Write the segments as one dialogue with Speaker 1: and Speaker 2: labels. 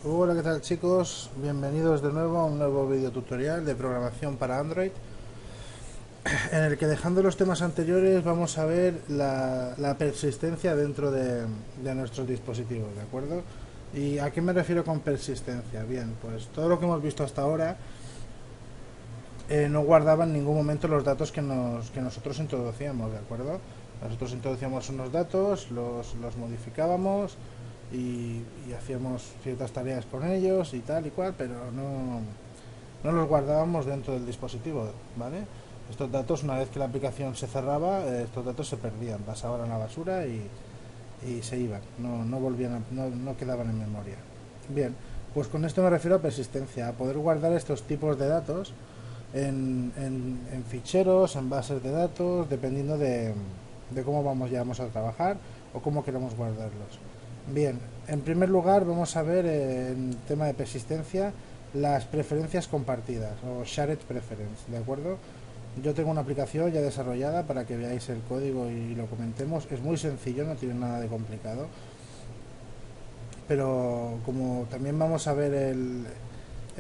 Speaker 1: Hola, ¿qué tal chicos? Bienvenidos de nuevo a un nuevo video tutorial de programación para Android, en el que, dejando los temas anteriores, vamos a ver la persistencia dentro de nuestros dispositivos, ¿de acuerdo? ¿Y a qué me refiero con persistencia? Bien, pues todo lo que hemos visto hasta ahora no guardaba en ningún momento los datos que nosotros introducíamos, ¿de acuerdo? Nosotros introducíamos unos datos, los modificábamos y hacíamos ciertas tareas con ellos y tal y cual, pero no los guardábamos dentro del dispositivo, ¿vale? Estos datos, una vez que la aplicación se cerraba, estos datos se perdían, pasaban a la basura y se iban, no volvían, no quedaban en memoria. Bien, pues con esto me refiero a persistencia, a poder guardar estos tipos de datos en ficheros, en bases de datos, dependiendo de cómo vamos a trabajar o cómo queremos guardarlos. Bien, en primer lugar vamos a ver en tema de persistencia las preferencias compartidas o shared preference, ¿de acuerdo? Yo tengo una aplicación ya desarrollada para que veáis el código y lo comentemos. Es muy sencillo, no tiene nada de complicado. Pero como también vamos a ver el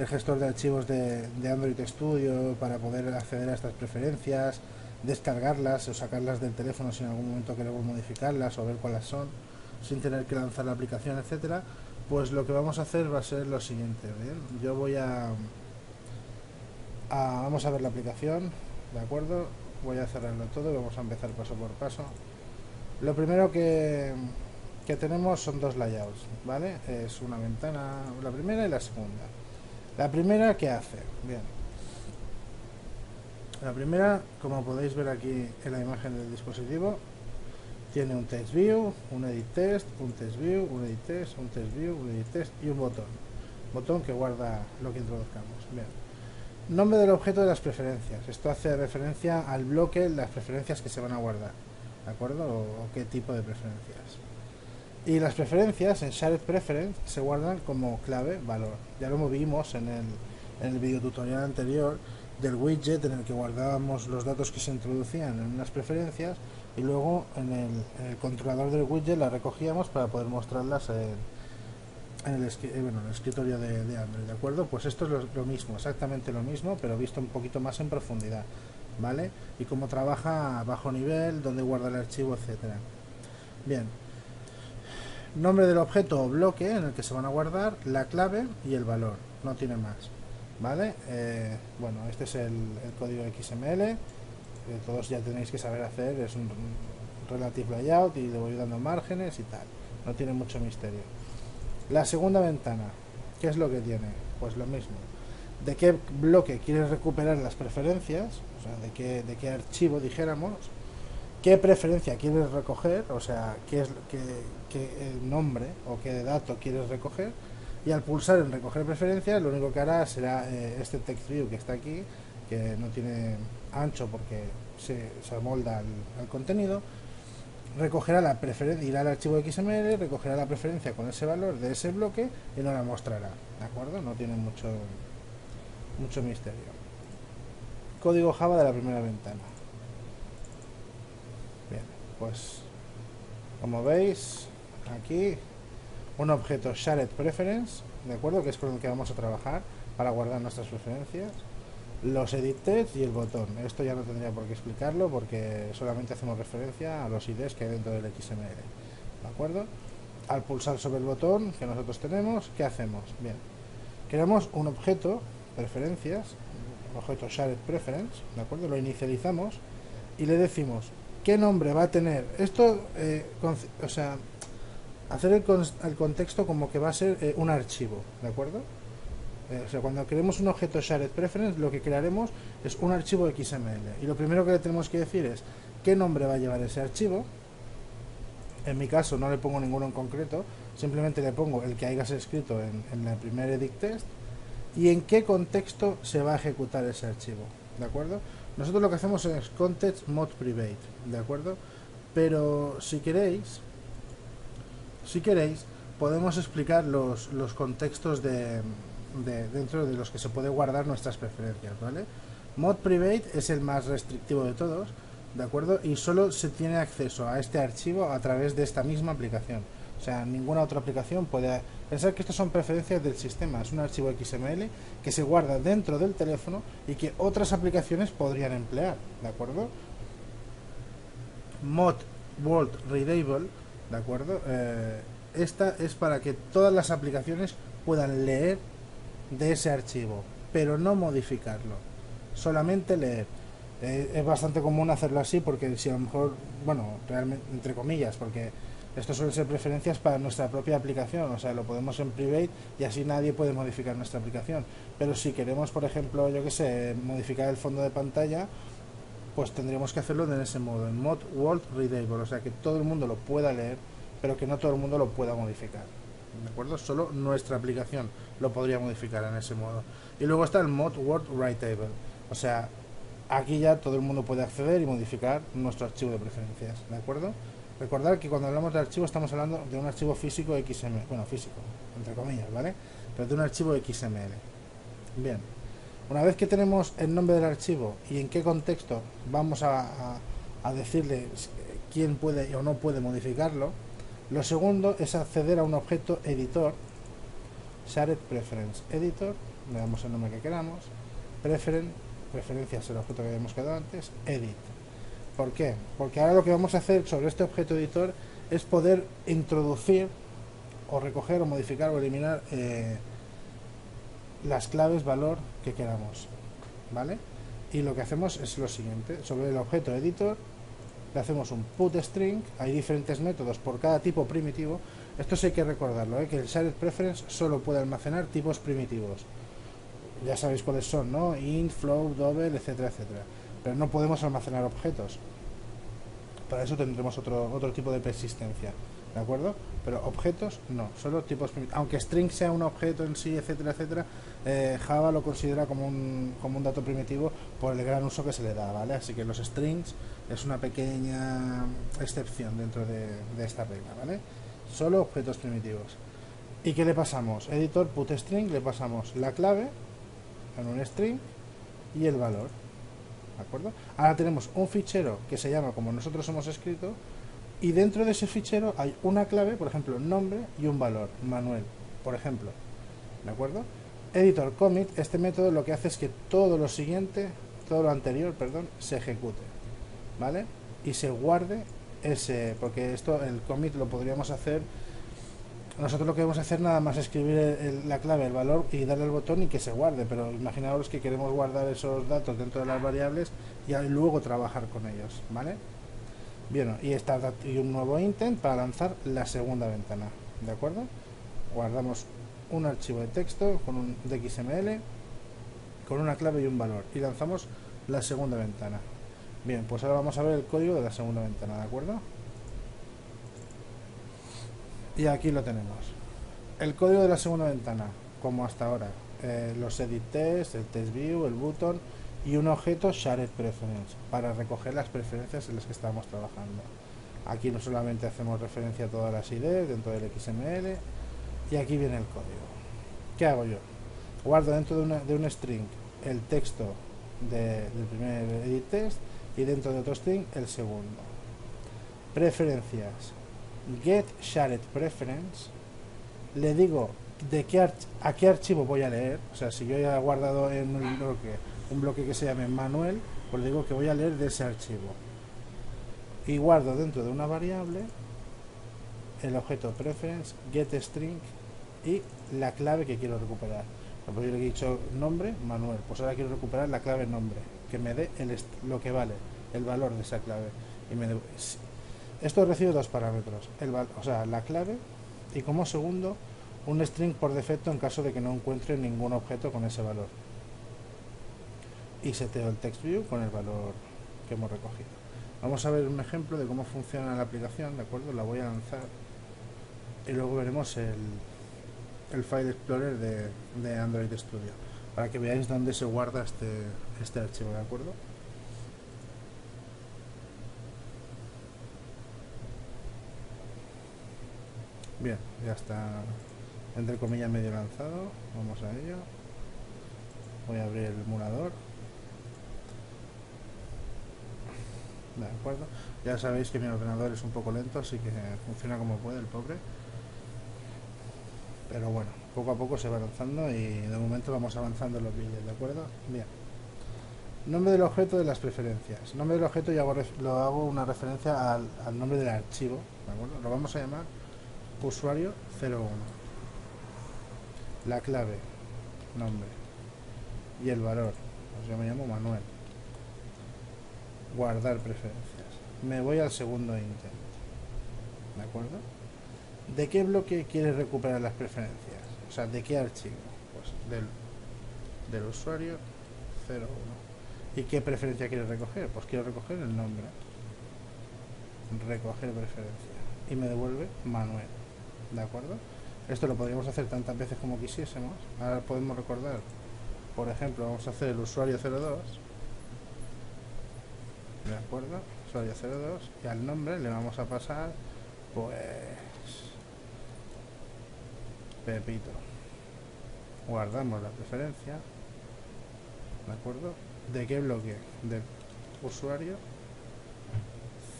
Speaker 1: gestor de archivos de Android Studio para poder acceder a estas preferencias, descargarlas o sacarlas del teléfono si en algún momento queremos modificarlas o ver cuáles son, sin tener que lanzar la aplicación, etcétera, pues lo que vamos a hacer va a ser lo siguiente. ¿Bien? Yo vamos a ver la aplicación, ¿de acuerdo? Voy a cerrarlo todo y vamos a empezar paso por paso. Lo primero que tenemos son dos layouts, ¿vale? Es una ventana, la primera y la segunda. La primera, ¿qué hace? Bien, la primera, como podéis ver aquí en la imagen del dispositivo, tiene un text view, un edit test, un test view, un edit test, un test view, un edit test y un botón. Botón que guarda lo que introduzcamos. Bien. Nombre del objeto de las preferencias. Esto hace referencia al bloque, las preferencias que se van a guardar. ¿De acuerdo? O qué tipo de preferencias. Y las preferencias en Shared Preference se guardan como clave valor. Ya lo vimos en el video tutorial anterior del widget, en el que guardábamos los datos que se introducían en unas preferencias y luego en el controlador del widget las recogíamos para poder mostrarlas en el escritorio de Android, ¿de acuerdo? Pues esto es lo mismo, exactamente lo mismo, pero visto un poquito más en profundidad, ¿vale? Y cómo trabaja a bajo nivel, dónde guarda el archivo, etcétera. Bien, nombre del objeto o bloque en el que se van a guardar, la clave y el valor, no tiene más, ¿vale? Bueno, este es el código XML, que todos ya tenéis que saber hacer, es un relative layout y le voy dando márgenes y tal, no tiene mucho misterio. La segunda ventana, ¿qué es lo que tiene? Pues lo mismo. ¿De qué bloque quieres recuperar las preferencias? O sea, de qué archivo, dijéramos. ¿Qué preferencia quieres recoger? O sea, qué nombre o qué dato quieres recoger. Y al pulsar en recoger preferencias, lo único que hará será este text view que está aquí, que no tiene ancho porque se amolda al contenido, recogerá la preferencia, irá al archivo XML, recogerá la preferencia con ese valor de ese bloque y nos la mostrará, ¿de acuerdo? No tiene mucho misterio. Código Java de la primera ventana. Bien, pues como veis aquí un objeto shared preference, ¿de acuerdo? Que es con el que vamos a trabajar para guardar nuestras preferencias. Los edit text y el botón. Esto ya no tendría por qué explicarlo porque solamente hacemos referencia a los IDs que hay dentro del XML, ¿de acuerdo? Al pulsar sobre el botón que nosotros tenemos, ¿qué hacemos? Bien, creamos un objeto, preferencias, un objeto shared preference, ¿de acuerdo? Lo inicializamos y le decimos qué nombre va a tener. Esto, o sea, hacer el contexto como que va a ser un archivo, ¿de acuerdo? O sea, cuando creemos un objeto shared preference, lo que crearemos es un archivo XML. Y lo primero que le tenemos que decir es qué nombre va a llevar ese archivo. En mi caso no le pongo ninguno en concreto, simplemente le pongo el que hayas escrito en el primer edit test y en qué contexto se va a ejecutar ese archivo, ¿de acuerdo? Nosotros lo que hacemos es context mode private, ¿de acuerdo? Pero si queréis, podemos explicar los contextos dentro de los que se puede guardar nuestras preferencias, ¿vale? Mod private es el más restrictivo de todos, ¿de acuerdo? Y solo se tiene acceso a este archivo a través de esta misma aplicación. O sea, ninguna otra aplicación puede... Pensar que estas son preferencias del sistema. Es un archivo XML que se guarda dentro del teléfono y que otras aplicaciones podrían emplear. ¿De acuerdo? Mod World Readable. ¿De acuerdo? Esta es para que todas las aplicaciones puedan leer de ese archivo, pero no modificarlo. Solamente leer. Es bastante común hacerlo así porque si a lo mejor, bueno, realmente entre comillas, porque esto suelen ser preferencias para nuestra propia aplicación, o sea, lo podemos en private y así nadie puede modificar nuestra aplicación. Pero si queremos, por ejemplo, yo que sé, modificar el fondo de pantalla, pues tendríamos que hacerlo en ese modo, en Mod World Readable, o sea, que todo el mundo lo pueda leer, pero que no todo el mundo lo pueda modificar. ¿De acuerdo? Solo nuestra aplicación lo podría modificar en ese modo. Y luego está el Mod Word Writable. O sea, aquí ya todo el mundo puede acceder y modificar nuestro archivo de preferencias. ¿De acuerdo? Recordad que cuando hablamos de archivo estamos hablando de un archivo físico XML. Bueno, físico, entre comillas, ¿vale? Pero de un archivo XML. Bien. Una vez que tenemos el nombre del archivo y en qué contexto vamos a decirle quién puede o no puede modificarlo, lo segundo es acceder a un objeto editor, Shared Preference Editor, le damos el nombre que queramos, preferencias el objeto que habíamos quedado antes, Edit. ¿Por qué? Porque ahora lo que vamos a hacer sobre este objeto editor es poder introducir o recoger o modificar o eliminar las claves valor que queramos, ¿vale? Y lo que hacemos es lo siguiente, sobre el objeto editor le hacemos un put string, hay diferentes métodos por cada tipo primitivo. Esto sí hay que recordarlo, que el shared preference solo puede almacenar tipos primitivos. Ya sabéis cuáles son, ¿no? Int, float, double, etcétera, etcétera. Pero no podemos almacenar objetos. Para eso tendremos otro tipo de persistencia, ¿de acuerdo? Pero objetos no, solo tipos primitivos. Aunque string sea un objeto en sí, etcétera, etcétera, Java lo considera como un dato primitivo por el gran uso que se le da, ¿vale? Así que los strings es una pequeña excepción dentro de esta regla, ¿vale? Solo objetos primitivos. ¿Y qué le pasamos? Editor put string, le pasamos la clave en un string y el valor, ¿de acuerdo? Ahora tenemos un fichero que se llama como nosotros hemos escrito y dentro de ese fichero hay una clave, por ejemplo, nombre y un valor, Manuel, por ejemplo, ¿de acuerdo? Editor commit, este método lo que hace es que todo lo siguiente, todo lo anterior, perdón, se ejecute, ¿vale? Y se guarde ese, porque esto, el commit lo podríamos hacer, nosotros lo que vamos a hacer nada más escribir la clave, el valor y darle al botón y que se guarde, pero imaginaos que queremos guardar esos datos dentro de las variables y luego trabajar con ellos, ¿vale? Bien, y un nuevo intent para lanzar la segunda ventana, ¿de acuerdo? Guardamos un archivo de texto con un DXML con una clave y un valor y lanzamos la segunda ventana. Bien, pues ahora vamos a ver el código de la segunda ventana, ¿de acuerdo? Y aquí lo tenemos. El código de la segunda ventana, como hasta ahora, los edit tests, el test view, el button y un objeto shared preference para recoger las preferencias en las que estamos trabajando. Aquí no solamente hacemos referencia a todas las IDs dentro del XML y aquí viene el código. ¿Qué hago yo? Guardo dentro de un string el texto del primer edit test y dentro de otro string el segundo. Preferencias. Get shared preference. Le digo a qué archivo voy a leer. O sea, si yo ya he guardado en un bloque que se llame Manuel, pues le digo que voy a leer de ese archivo. Y guardo dentro de una variable el objeto preference, get string y la clave que quiero recuperar. Pues yo le he dicho nombre, Manuel. Pues ahora quiero recuperar la clave nombre, que me dé lo que vale, el valor de esa clave. Esto recibe dos parámetros, o sea, la clave y como segundo un string por defecto en caso de que no encuentre ningún objeto con ese valor. Y seteo el text view con el valor que hemos recogido. Vamos a ver un ejemplo de cómo funciona la aplicación, ¿de acuerdo? La voy a lanzar y luego veremos el File Explorer de Android Studio para que veáis dónde se guarda este archivo, ¿de acuerdo? Bien, ya está entre comillas medio lanzado. Vamos a ello. Voy a abrir el emulador. De acuerdo. Ya sabéis que mi ordenador es un poco lento, así que funciona como puede el pobre. pero bueno, poco a poco se va avanzando y de momento vamos avanzando en los vídeos, ¿de acuerdo? Bien. Nombre del objeto de las preferencias. Nombre del objeto yo lo hago una referencia al nombre del archivo, ¿de acuerdo? Lo vamos a llamar usuario 01. La clave, nombre. Y el valor, pues yo me llamo Manuel. Guardar preferencias. Me voy al segundo intento, ¿de acuerdo? ¿De qué bloque quieres recuperar las preferencias? O sea, ¿de qué archivo? Pues del usuario 01. ¿Y qué preferencia quieres recoger? Pues quiero recoger el nombre. Recoger preferencia. Y me devuelve Manuel. ¿De acuerdo? Esto lo podríamos hacer tantas veces como quisiésemos. Ahora podemos recordar. Por ejemplo, vamos a hacer el usuario 02. ¿De acuerdo? Usuario 02. Y al nombre le vamos a pasar, pues, Pepito. Guardamos la preferencia. ¿De acuerdo? ¿De qué bloque? Del usuario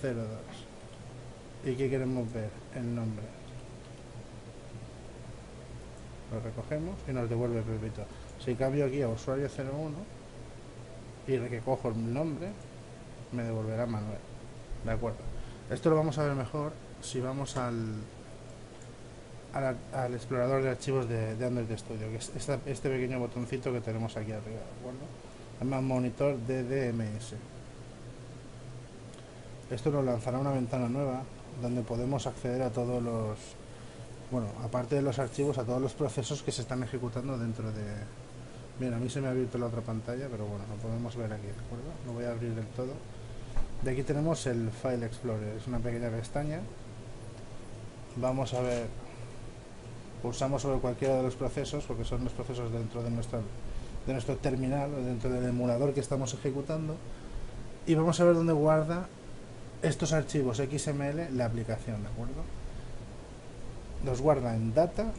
Speaker 1: 02. ¿Y qué queremos ver? El nombre. Lo recogemos y nos devuelve Pepito. Si cambio aquí a usuario 01 y recojo el nombre, me devolverá Manuel. ¿De acuerdo? Esto lo vamos a ver mejor si vamos al explorador de archivos de Android Studio, que es este pequeño botoncito que tenemos aquí arriba, ¿de acuerdo? Además, monitor DDMS. Esto nos lanzará una ventana nueva donde podemos acceder a todos los, bueno, aparte de los archivos, a todos los procesos que se están ejecutando dentro de... Bien, a mí se me ha abierto la otra pantalla, pero bueno, lo podemos ver aquí, ¿de acuerdo? Lo voy a abrir del todo. De aquí tenemos el File Explorer, es una pequeña pestaña. Vamos a ver, pulsamos sobre cualquiera de los procesos, porque son los procesos dentro de nuestro terminal, o dentro del emulador que estamos ejecutando, y vamos a ver dónde guarda estos archivos XML la aplicación, ¿de acuerdo? Los guarda en data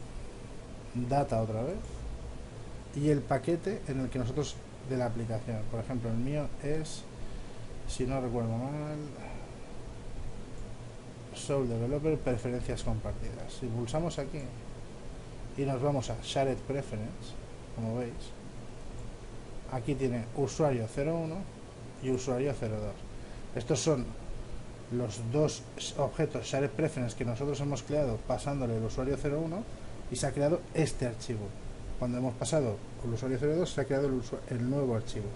Speaker 1: otra vez, y el paquete en el que nosotros de la aplicación. Por ejemplo, el mío es, si no recuerdo mal, Soul Developer preferencias compartidas. Si pulsamos aquí y nos vamos a Shared Preference, como veis, aquí tiene usuario 01 y usuario 02. Estos son los dos objetos Shared Preference que nosotros hemos creado pasándole el usuario 01 y se ha creado este archivo. Cuando hemos pasado el usuario 02 se ha creado el nuevo archivo.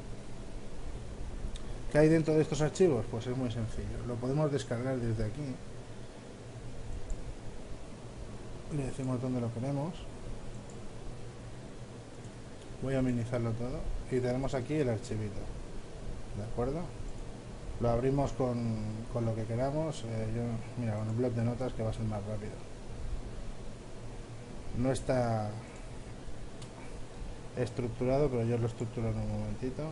Speaker 1: ¿Qué hay dentro de estos archivos? Pues es muy sencillo. Lo podemos descargar desde aquí. Le decimos dónde lo queremos. Voy a minimizarlo todo. Y tenemos aquí el archivito. ¿De acuerdo? Lo abrimos con lo que queramos. Mira, con el bloc de notas, que va a ser más rápido. No está estructurado, pero yo lo estructuro en un momentito.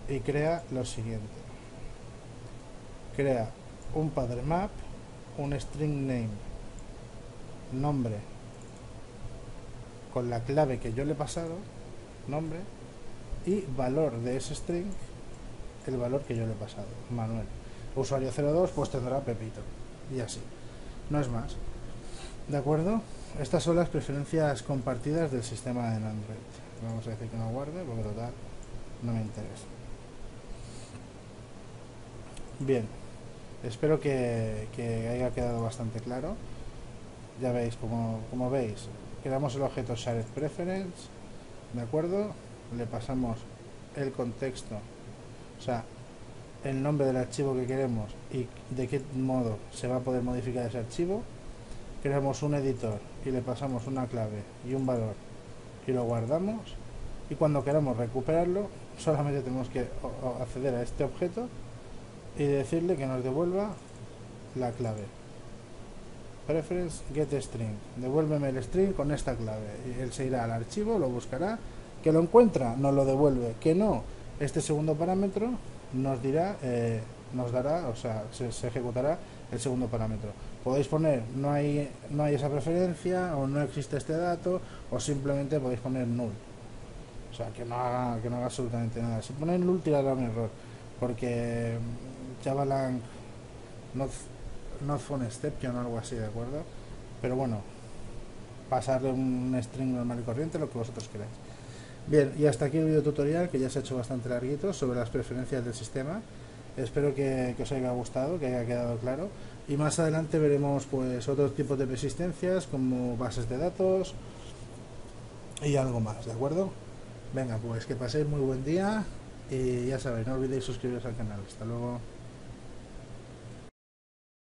Speaker 1: Y crea lo siguiente. Crea un padre map, un string name, nombre, con la clave que yo le he pasado, nombre, y valor de ese string, el valor que yo le he pasado, Manuel. Usuario 02 pues tendrá Pepito, y así. No es más. ¿De acuerdo? Estas son las preferencias compartidas del sistema en Android. Vamos a decir que no guarde, porque total no me interesa. Bien, espero que haya quedado bastante claro. Ya veis, como veis, creamos el objeto Shared Preference, ¿de acuerdo? Le pasamos el contexto, o sea, el nombre del archivo que queremos y de qué modo se va a poder modificar ese archivo. Creamos un editor y le pasamos una clave y un valor y lo guardamos, y cuando queramos recuperarlo solamente tenemos que acceder a este objeto y decirle que nos devuelva la clave. Preference get string, devuélveme el string con esta clave, y él se irá al archivo, lo buscará, que lo encuentra, nos lo devuelve, que no, este segundo parámetro nos dará, o sea, se ejecutará el segundo parámetro. Podéis poner no hay esa preferencia, o no existe este dato, o simplemente podéis poner null, o sea, que no haga absolutamente nada. Si ponéis null tirará un error, porque Javalang not phone exception o algo así, ¿de acuerdo? Pero bueno, pasarle un string normal y corriente, lo que vosotros queráis. Bien, y hasta aquí el video tutorial, que ya se ha hecho bastante larguito, sobre las preferencias del sistema. Espero que os haya gustado, que haya quedado claro. Y más adelante veremos pues otros tipos de persistencias, como bases de datos y algo más, ¿de acuerdo? Venga, pues que paséis muy buen día y ya sabéis, no olvidéis suscribiros al canal. Hasta luego.